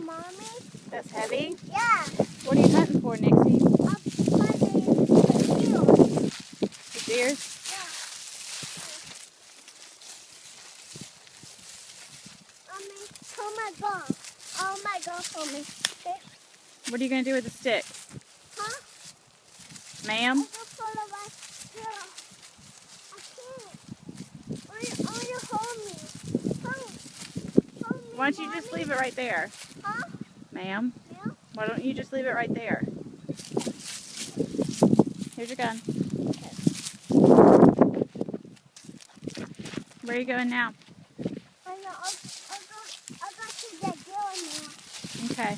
Mommy? That's heavy? Yeah. What are you hunting for, Nixie? I'm hunting the deer. The deers? Yeah. Mommy, oh my God. Oh my God, mommy. Okay. What are you going to do with the stick? Huh? Ma'am? I can follow my deer. I can't. Oh, you hold me. Hold me, Why don't you just Mommy. leave it right there? Huh? Ma'am? Yeah? Why don't you just leave it right there? Here's your gun. Where are you going now? I know. I got to get deer now. Okay.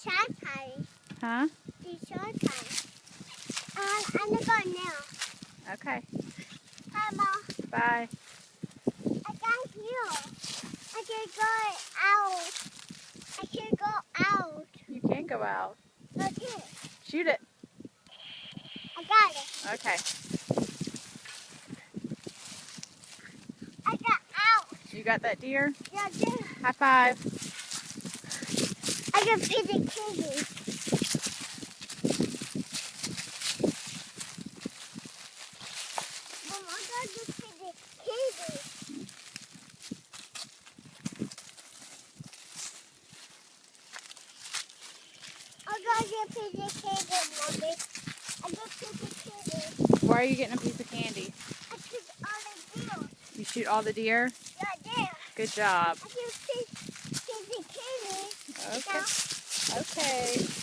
Shark time. Huh? It's shark time. I'm gonna go now. Okay. Bye, Mom. Bye. I got here. I can go out. I can go out. You can go out. Okay. Shoot it. I got it. Okay. I got out. You got that deer? Yeah, there. High five. I can feed the kitty. Mom, I got to feed the kitty. I got to feed the kitty, Mommy. I got to feed the kitty. Why are you getting a piece of candy? I took all the deer. You shoot all the deer? Yeah, there. Good job. I can feed the kitty. Okay. Okay.